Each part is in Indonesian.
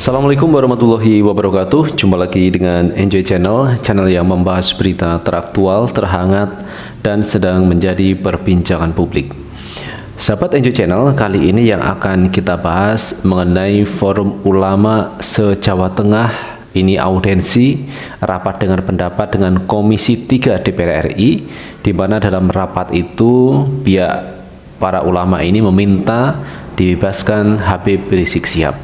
Assalamualaikum warahmatullahi wabarakatuh. Jumpa lagi dengan Enjoy Channel, channel yang membahas berita teraktual, terhangat, dan sedang menjadi perbincangan publik. Sahabat Enjoy Channel, kali ini yang akan kita bahas mengenai Forum Ulama se-Jawa Tengah. Ini audiensi rapat dengar pendapat dengan Komisi 3 DPR RI, di mana dalam rapat itu pihak para ulama ini meminta dibebaskan Habib Rizik Syihab.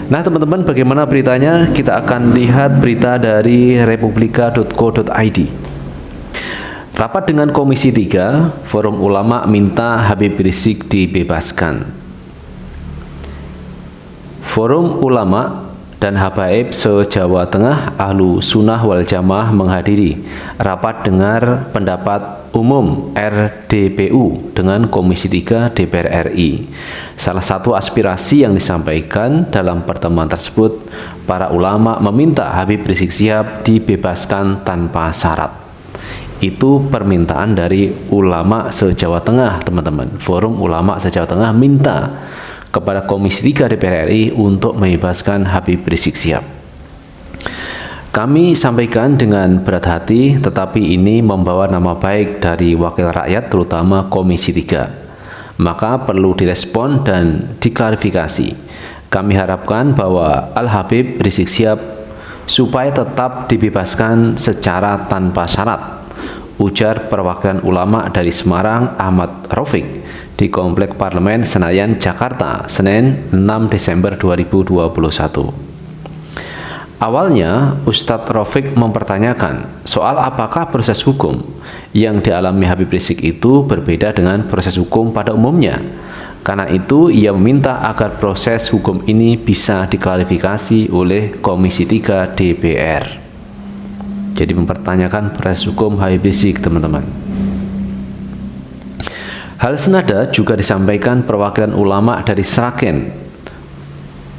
Nah teman-teman, bagaimana beritanya? Kita akan lihat berita dari republika.co.id. Rapat dengan Komisi 3, Forum Ulama minta Habib Rizik dibebaskan. Forum Ulama dan Habaib se-Jawa Tengah Ahlu Sunnah wal Jamaah menghadiri rapat dengar pendapat umum RDPU dengan Komisi 3 DPR RI. Salah satu aspirasi yang disampaikan dalam pertemuan tersebut, para ulama meminta Habib Rizik Syihab dibebaskan tanpa syarat. Itu permintaan dari ulama se-Jawa Tengah, teman-teman. Forum Ulama se-Jawa Tengah minta kepada Komisi 3 DPR RI untuk membebaskan Habib Rizik Syihab. Kami sampaikan dengan berat hati, tetapi ini membawa nama baik dari wakil rakyat, terutama Komisi 3. Maka perlu direspon dan diklarifikasi. Kami harapkan bahwa Al-Habib Rizik Syihab supaya tetap dibebaskan secara tanpa syarat, ujar perwakilan ulama dari Semarang Ahmad Raufik di Komplek Parlemen Senayan, Jakarta, Senin 6 Desember 2021. Awalnya, Ustadz Raufik mempertanyakan soal apakah proses hukum yang dialami Habib Rizik itu berbeda dengan proses hukum pada umumnya. Karena itu, ia meminta agar proses hukum ini bisa diklarifikasi oleh Komisi 3 DPR. Jadi mempertanyakan proses hukum Habib Rizik, teman-teman. Hal senada juga disampaikan perwakilan ulama dari Sragen,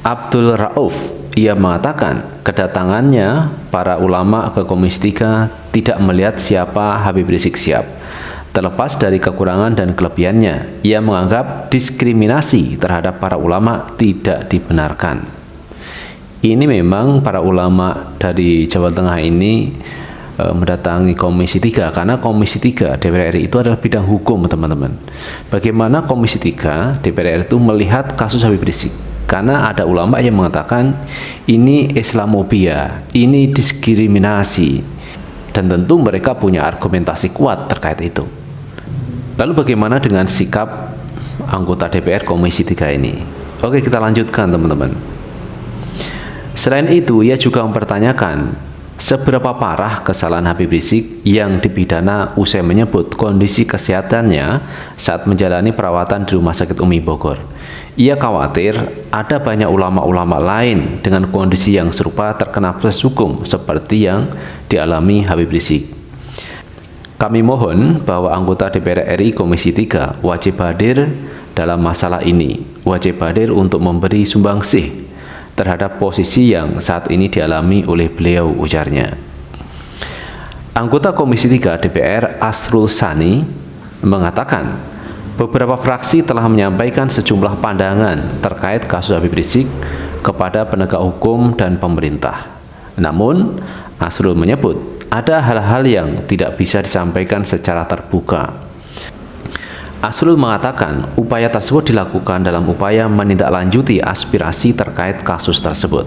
Abdul Rauf. Ia mengatakan kedatangannya para ulama ke Komisi 3 tidak melihat siapa Habib Rizik Syihab. Terlepas dari kekurangan dan kelebihannya, ia menganggap diskriminasi terhadap para ulama tidak dibenarkan. Ini memang para ulama dari Jawa Tengah ini mendatangi Komisi 3 karena Komisi 3 DPR RI itu adalah bidang hukum, teman-teman. Bagaimana Komisi 3 DPR RI itu melihat kasus Habib Rizik? Karena ada ulama yang mengatakan ini Islamofobia, ini diskriminasi, dan tentu mereka punya argumentasi kuat terkait itu. Lalu bagaimana dengan sikap anggota DPR Komisi 3 ini? Oke, kita lanjutkan, teman-teman. Selain itu, ia juga mempertanyakan seberapa parah kesalahan Habib Rizik yang dipidana usai menyebut kondisi kesehatannya saat menjalani perawatan di Rumah Sakit Umi Bogor. Ia khawatir ada banyak ulama-ulama lain dengan kondisi yang serupa terkena proses hukum seperti yang dialami Habib Rizik. Kami mohon bahwa anggota DPR RI Komisi 3 wajib hadir dalam masalah ini, wajib hadir untuk memberi sumbangsih terhadap posisi yang saat ini dialami oleh beliau, ujarnya. Anggota Komisi 3 DPR Asrul Sani mengatakan beberapa fraksi telah menyampaikan sejumlah pandangan terkait kasus Habib Rizik kepada penegak hukum dan pemerintah. Namun, Asrul menyebut ada hal-hal yang tidak bisa disampaikan secara terbuka. Asrul mengatakan upaya tersebut dilakukan dalam upaya menindaklanjuti aspirasi terkait kasus tersebut.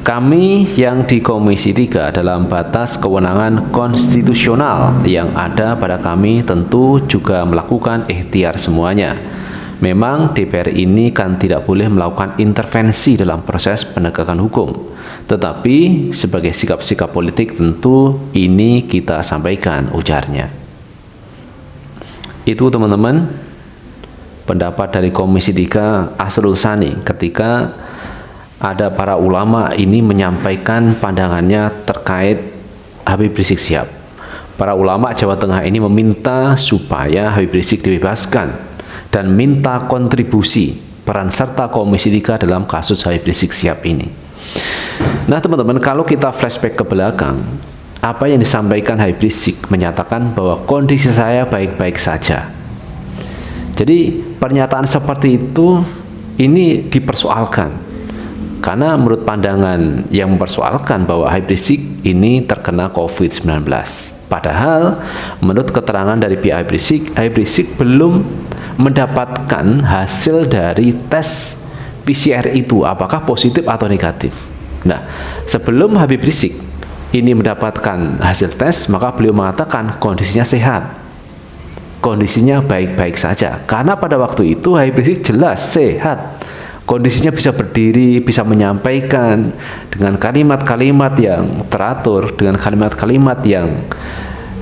Kami yang di Komisi 3 dalam batas kewenangan konstitusional yang ada pada kami tentu juga melakukan ikhtiar semuanya. Memang DPR ini kan tidak boleh melakukan intervensi dalam proses penegakan hukum. Tetapi sebagai sikap-sikap politik tentu ini kita sampaikan, ujarnya. Itu, teman-teman, pendapat dari Komisi 3 Asrul Sani ketika ada para ulama ini menyampaikan pandangannya terkait Habib Rizik Syihab. Para ulama Jawa Tengah ini meminta supaya Habib Rizik dibebaskan dan minta kontribusi peran serta Komisi 3 dalam kasus Habib Rizik Syihab ini. Nah, teman-teman, kalau kita flashback ke belakang, apa yang disampaikan Habib Rizik menyatakan bahwa kondisi saya baik-baik saja. Jadi pernyataan seperti itu ini dipersoalkan. Karena menurut pandangan yang mempersoalkan bahwa Habib Rizik ini terkena COVID-19. Padahal menurut keterangan dari pihak Habib Rizik belum mendapatkan hasil dari tes PCR itu apakah positif atau negatif. Nah, sebelum Habib Rizik ini mendapatkan hasil tes, maka beliau mengatakan kondisinya sehat, kondisinya baik-baik saja. Karena pada waktu itu Habib Rizik jelas sehat, kondisinya bisa berdiri, bisa menyampaikan dengan kalimat-kalimat yang teratur, dengan kalimat-kalimat yang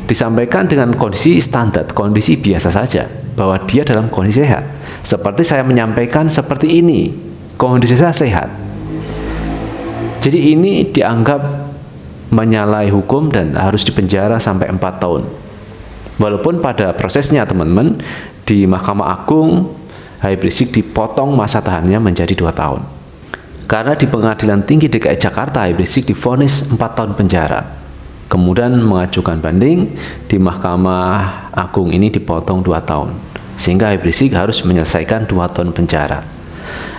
disampaikan dengan kondisi standar, kondisi biasa saja, bahwa dia dalam kondisi sehat. Seperti saya menyampaikan seperti ini, kondisi saya sehat. Jadi ini dianggap menyalahi hukum dan harus dipenjara sampai 4 tahun. Walaupun pada prosesnya teman-teman di Mahkamah Agung, Habib Rizik dipotong masa tahanannya menjadi 2 tahun. Karena di Pengadilan Tinggi DKI Jakarta, Habib Rizik divonis 4 tahun penjara. Kemudian mengajukan banding di Mahkamah Agung ini dipotong 2 tahun. Sehingga Habib Rizik harus menyelesaikan 2 tahun penjara.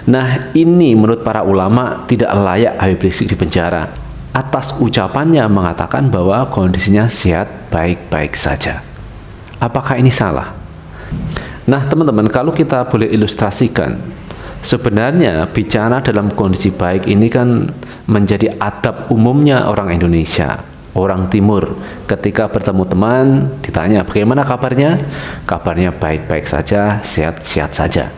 Nah, ini menurut para ulama tidak layak Habib Rizik dipenjara. Atas ucapannya mengatakan bahwa kondisinya sehat baik-baik saja. Apakah ini salah? Nah teman-teman, kalau kita boleh ilustrasikan, sebenarnya bicara dalam kondisi baik ini kan menjadi adab umumnya orang Indonesia, orang Timur. Ketika bertemu teman, ditanya bagaimana kabarnya? Kabarnya baik-baik saja, sehat-sehat saja.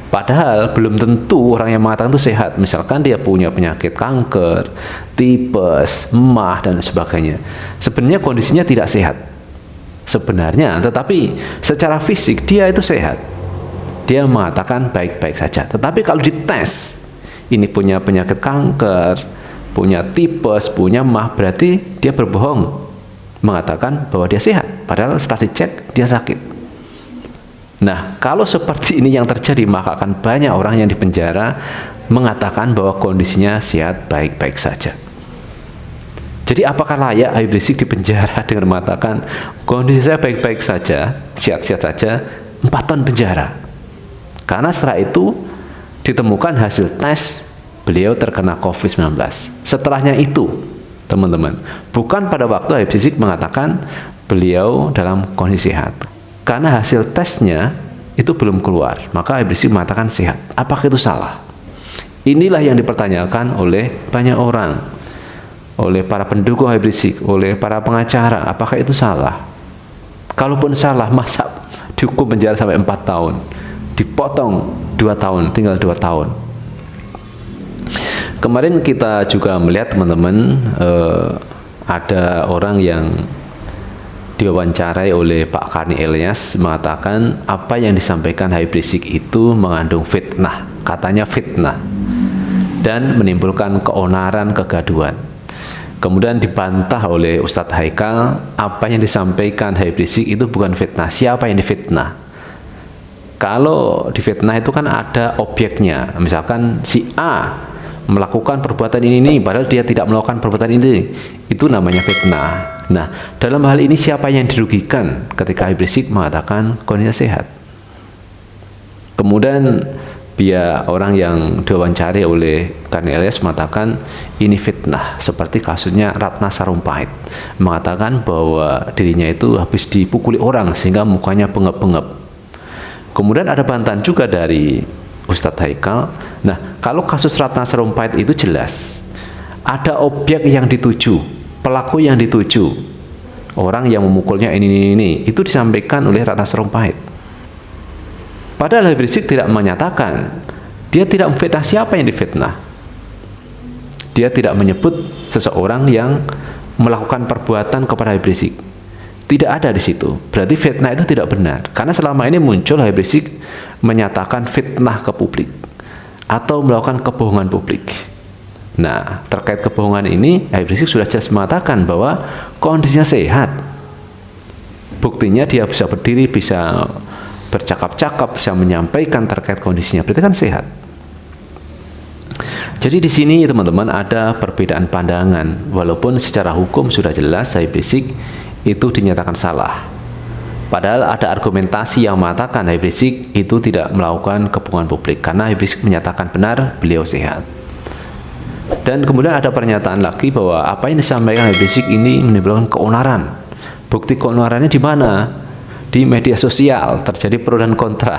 Padahal belum tentu orang yang mengatakan itu sehat. Misalkan dia punya penyakit kanker, tipes, emah, dan sebagainya. Sebenarnya kondisinya tidak sehat sebenarnya, tetapi secara fisik dia itu sehat. Dia mengatakan baik-baik saja. Tetapi kalau dites, ini punya penyakit kanker, punya tipes, punya emah, berarti dia berbohong mengatakan bahwa dia sehat. Padahal setelah dicek dia sakit. Nah, kalau seperti ini yang terjadi, maka akan banyak orang yang dipenjara mengatakan bahwa kondisinya sehat baik-baik saja. Jadi apakah layak Habib Rizik dipenjara dengan mengatakan kondisi saya baik-baik saja, sehat-sehat saja, 4 tahun penjara? Karena setelah itu ditemukan hasil tes beliau terkena COVID-19. Setelahnya itu, teman-teman, bukan pada waktu Habib Rizik mengatakan beliau dalam kondisi sehat. Karena hasil tesnya itu belum keluar, maka Habib Rizik mengatakan sehat. Apakah itu salah? Inilah yang dipertanyakan oleh banyak orang, oleh para pendukung Habib Rizik, oleh para pengacara. Apakah itu salah? Kalaupun salah, masa dihukum penjara sampai 4 tahun, dipotong 2 tahun, tinggal 2 tahun. Kemarin kita juga melihat teman-teman, ada orang yang diwawancarai oleh Pak Karni Ilyas mengatakan apa yang disampaikan Habib Rizik itu mengandung fitnah, katanya fitnah, dan menimbulkan keonaran, kegaduhan. Kemudian dibantah oleh Ustadz Haikal, apa yang disampaikan Habib Rizik itu bukan fitnah. Siapa yang difitnah? Kalau difitnah itu kan ada objeknya. Misalkan si A melakukan perbuatan ini, padahal dia tidak melakukan perbuatan ini. Itu namanya fitnah. Nah, dalam hal ini siapa yang dirugikan ketika Habib Rizik mengatakan kondisinya sehat? Kemudian orang yang diwawancari oleh Karni Ilyas mengatakan ini fitnah, seperti kasusnya Ratna Sarumpait, mengatakan bahwa dirinya itu habis dipukuli orang sehingga mukanya bengep-bengep. Kemudian ada bantahan juga dari Ustadz Haikal. Nah, kalau kasus Ratna Sarumpait itu jelas ada objek yang dituju, pelaku yang dituju, orang yang memukulnya ini, itu disampaikan oleh Ratna Sarumpait. Padahal Habib Rizik tidak menyatakan, dia tidak memfitnah. Siapa yang difitnah? Dia tidak menyebut seseorang yang melakukan perbuatan kepada Habib Rizik. Tidak ada di situ. Berarti fitnah itu tidak benar. Karena selama ini muncul Habib Rizik menyatakan fitnah ke publik atau melakukan kebohongan publik. Nah, terkait kebohongan ini Habib Rizik sudah jelas mengatakan bahwa kondisinya sehat. Buktinya dia bisa berdiri, bisa bercakap-cakap, bisa menyampaikan terkait kondisinya, berarti kan sehat. Jadi di sini teman-teman ada perbedaan pandangan, walaupun secara hukum sudah jelas Habib Rizik itu dinyatakan salah. Padahal ada argumentasi yang mengatakan Habib Rizik itu tidak melakukan kebohongan publik karena Habib Rizik menyatakan benar beliau sehat. Dan kemudian ada pernyataan lagi bahwa apa yang disampaikan Habib Rizik ini menimbulkan keonaran. Bukti keonarannya di mana? Di media sosial, terjadi pro dan kontra.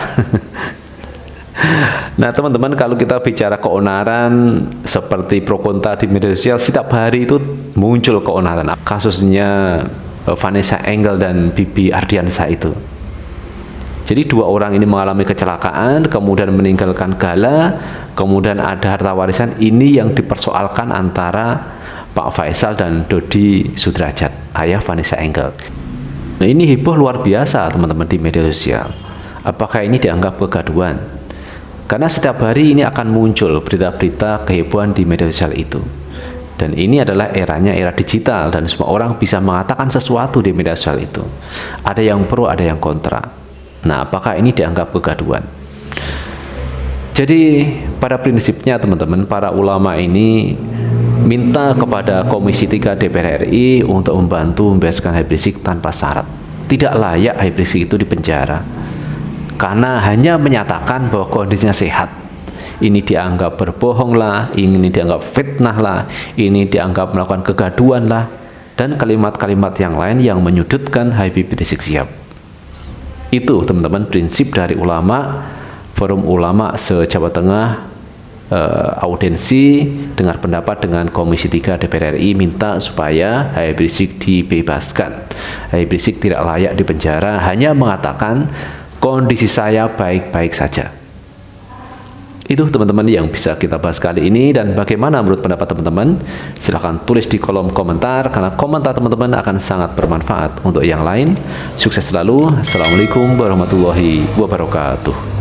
Nah teman-teman, kalau kita bicara keonaran seperti pro kontra di media sosial, setiap hari itu muncul keonaran. Kasusnya Vanessa Angel dan Bibi Ardiansa itu. Jadi dua orang ini mengalami kecelakaan, kemudian meninggalkan Gala, kemudian ada harta warisan. Ini yang dipersoalkan antara Pak Faisal dan Dodi Sudrajat, ayah Vanessa Angel. Nah ini heboh luar biasa teman-teman di media sosial. Apakah ini dianggap kegaduhan? Karena setiap hari ini akan muncul berita-berita kehebohan di media sosial itu. Dan ini adalah eranya era digital, dan semua orang bisa mengatakan sesuatu di media sosial itu. Ada yang pro, ada yang kontra. Nah, apakah ini dianggap kegaduhan? Jadi, pada prinsipnya teman-teman, para ulama ini minta kepada Komisi 3 DPR RI untuk membantu membebaskan Habib Rizik tanpa syarat. Tidak layak Habib Rizik itu dipenjara, karena hanya menyatakan bahwa kondisinya sehat. Ini dianggap berbohong lah, ini dianggap fitnah lah, ini dianggap melakukan kegaduhan lah, dan kalimat-kalimat yang lain yang menyudutkan Habib Rizik Syihab. Itu teman-teman prinsip dari ulama, forum ulama se-Jawa Tengah, audiensi dengar pendapat dengan Komisi 3 DPR RI minta supaya Habib Rizik dibebaskan. Habib Rizik tidak layak dipenjara, hanya mengatakan kondisi saya baik-baik saja. Itu teman-teman yang bisa kita bahas kali ini. Dan bagaimana menurut pendapat teman-teman? Silahkan tulis di kolom komentar, karena komentar teman-teman akan sangat bermanfaat untuk yang lain. Sukses selalu. Assalamualaikum warahmatullahi wabarakatuh.